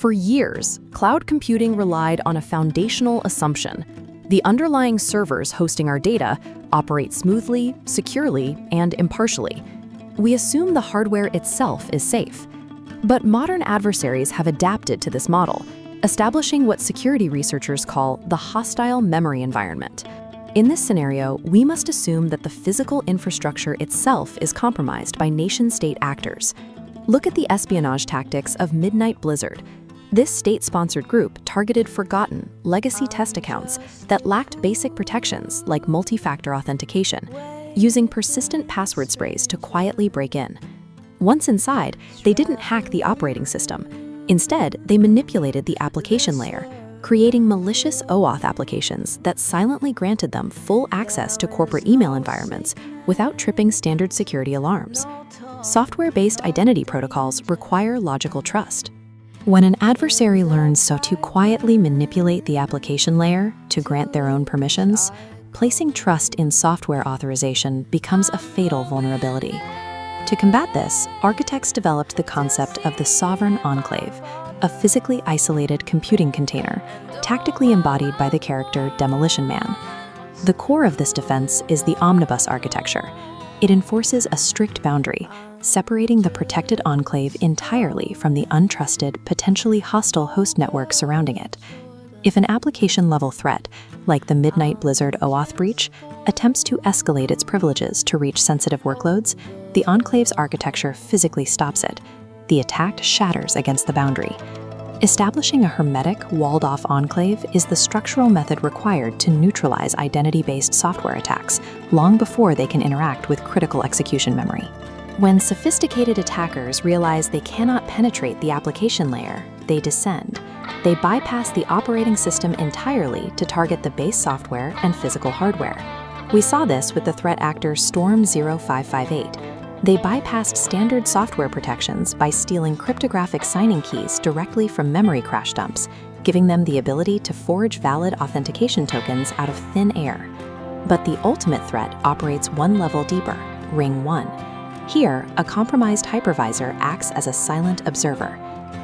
For years, cloud computing relied on a foundational assumption. The underlying servers hosting our data operate smoothly, securely, and impartially. We assume the hardware itself is safe. But modern adversaries have adapted to this model, establishing what security researchers call the hostile memory environment. In this scenario, we must assume that the physical infrastructure itself is compromised by nation-state actors. Look at the espionage tactics of Midnight Blizzard. This state-sponsored group targeted forgotten, legacy test accounts that lacked basic protections like multi-factor authentication, using persistent password sprays to quietly break in. Once inside, they didn't hack the operating system. Instead, they manipulated the application layer, creating malicious OAuth applications that silently granted them full access to corporate email environments without tripping standard security alarms. Software-based identity protocols require logical trust. When an adversary learns so to quietly manipulate the application layer to grant their own permissions, placing trust in software authorization becomes a fatal vulnerability. To combat this, architects developed the concept of the Sovereign Enclave, a physically isolated computing container, tactically embodied by the character Demolition Man. The core of this defense is the omnibus architecture. It enforces a strict boundary, separating the protected enclave entirely from the untrusted, potentially hostile host network surrounding it. If an application-level threat, like the Midnight Blizzard OAuth breach, attempts to escalate its privileges to reach sensitive workloads, the enclave's architecture physically stops it. The attack shatters against the boundary. Establishing a hermetic, walled-off enclave is the structural method required to neutralize identity-based software attacks long before they can interact with critical execution memory. When sophisticated attackers realize they cannot penetrate the application layer, they descend. They bypass the operating system entirely to target the base software and physical hardware. We saw this with the threat actor Storm 0558. They bypassed standard software protections by stealing cryptographic signing keys directly from memory crash dumps, giving them the ability to forge valid authentication tokens out of thin air. But the ultimate threat operates one level deeper, Ring 1. Here, a compromised hypervisor acts as a silent observer.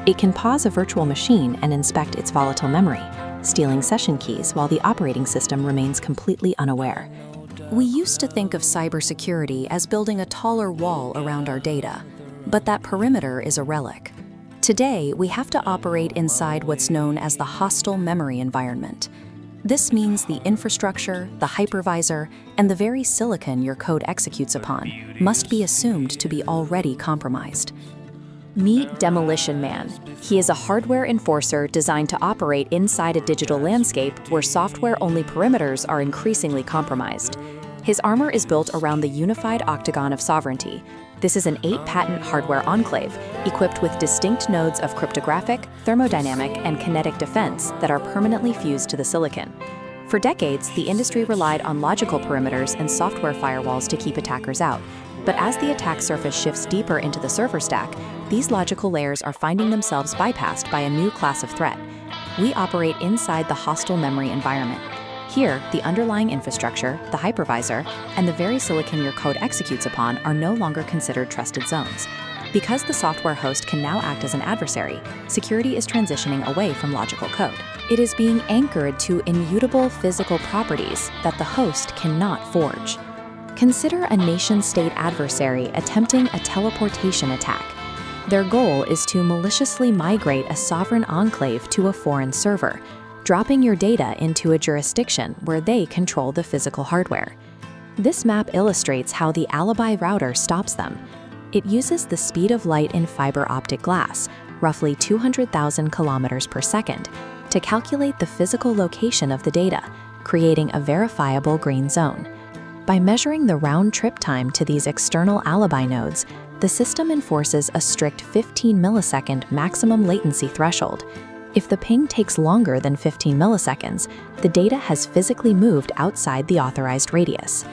It can pause a virtual machine and inspect its volatile memory, stealing session keys while the operating system remains completely unaware. We used to think of cybersecurity as building a taller wall around our data, but that perimeter is a relic. Today, we have to operate inside what's known as the hostile memory environment. This means the infrastructure, the hypervisor, and the very silicon your code executes upon must be assumed to be already compromised. Meet Demolition Man. He is a hardware enforcer designed to operate inside a digital landscape where software-only perimeters are increasingly compromised. His armor is built around the unified octagon of sovereignty. This is an 8-patent hardware enclave, equipped with distinct nodes of cryptographic, thermodynamic, and kinetic defense that are permanently fused to the silicon. For decades, the industry relied on logical perimeters and software firewalls to keep attackers out. But as the attack surface shifts deeper into the server stack, these logical layers are finding themselves bypassed by a new class of threat. We operate inside the hostile memory environment. Here, the underlying infrastructure, the hypervisor, and the very silicon your code executes upon are no longer considered trusted zones. Because the software host can now act as an adversary, security is transitioning away from logical code. It is being anchored to immutable physical properties that the host cannot forge. Consider a nation-state adversary attempting a teleportation attack. Their goal is to maliciously migrate a sovereign enclave to a foreign server, dropping your data into a jurisdiction where they control the physical hardware. This map illustrates how the Alibi router stops them. It uses the speed of light in fiber optic glass, roughly 200,000 kilometers per second, to calculate the physical location of the data, creating a verifiable green zone. By measuring the round-trip time to these external Alibi nodes, the system enforces a strict 15-millisecond maximum latency threshold. If the ping takes longer than 15 milliseconds, the data has physically moved outside the authorized radius.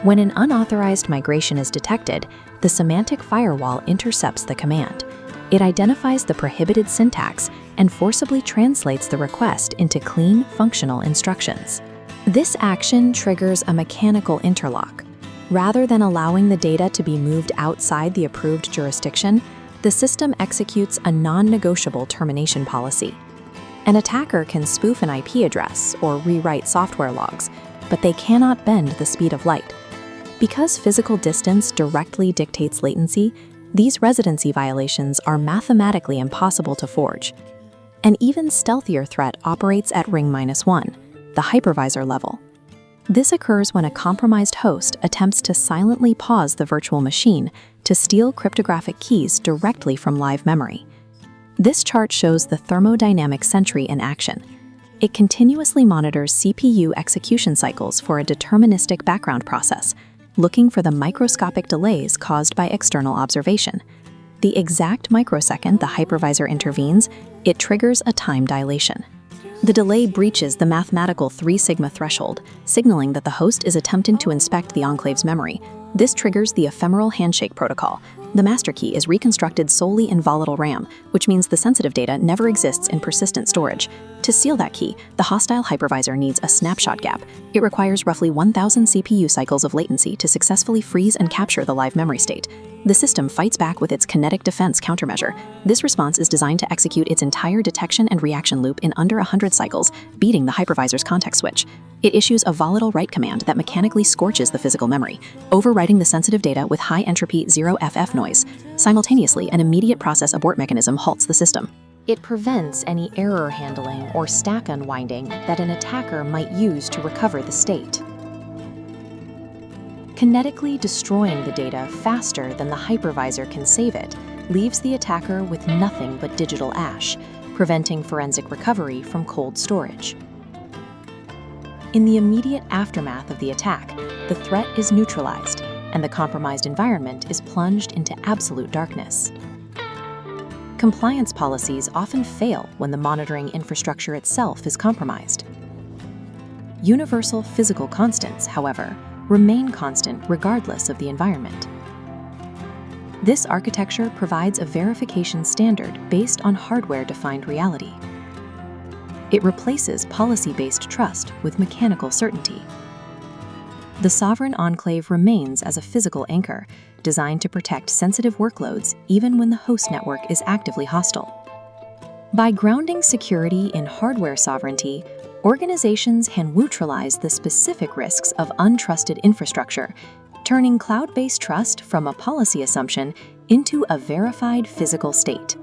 When an unauthorized migration is detected, the Semantic firewall intercepts the command. It identifies the prohibited syntax and forcibly translates the request into clean, functional instructions. This action triggers a mechanical interlock. Rather than allowing the data to be moved outside the approved jurisdiction, The system executes a non-negotiable termination policy. An attacker can spoof an IP address or rewrite software logs, but they cannot bend the speed of light. Because physical distance directly dictates latency, these residency violations are mathematically impossible to forge. An even stealthier threat operates at ring -1, the hypervisor level. This occurs when a compromised host attempts to silently pause the virtual machine to steal cryptographic keys directly from live memory. This chart shows the Thermodynamic Sentry in action. It continuously monitors CPU execution cycles for a deterministic background process, looking for the microscopic delays caused by external observation. The exact microsecond the hypervisor intervenes, it triggers a time dilation. The delay breaches the mathematical 3 sigma threshold, signaling that the host is attempting to inspect the enclave's memory. This triggers the Ephemeral Handshake protocol. The master key is reconstructed solely in volatile RAM, which means the sensitive data never exists in persistent storage. To seal that key, the hostile hypervisor needs a snapshot gap. It requires roughly 1,000 CPU cycles of latency to successfully freeze and capture the live memory state. The system fights back with its kinetic defense countermeasure. This response is designed to execute its entire detection and reaction loop in under 100 cycles, beating the hypervisor's context switch. It issues a volatile write command that mechanically scorches the physical memory, overwriting the sensitive data with high-entropy 0FF noise. Simultaneously, an immediate process abort mechanism halts the system. It prevents any error handling or stack unwinding that an attacker might use to recover the state. Kinetically destroying the data faster than the hypervisor can save it leaves the attacker with nothing but digital ash, preventing forensic recovery from cold storage. In the immediate aftermath of the attack, the threat is neutralized, and the compromised environment is plunged into absolute darkness. Compliance policies often fail when the monitoring infrastructure itself is compromised. Universal physical constants, however, remain constant regardless of the environment. This architecture provides a verification standard based on hardware-defined reality. It replaces policy-based trust with mechanical certainty. The Sovereign Enclave remains as a physical anchor, designed to protect sensitive workloads even when the host network is actively hostile. By grounding security in hardware sovereignty, organizations can neutralize the specific risks of untrusted infrastructure, turning cloud-based trust from a policy assumption into a verified physical state.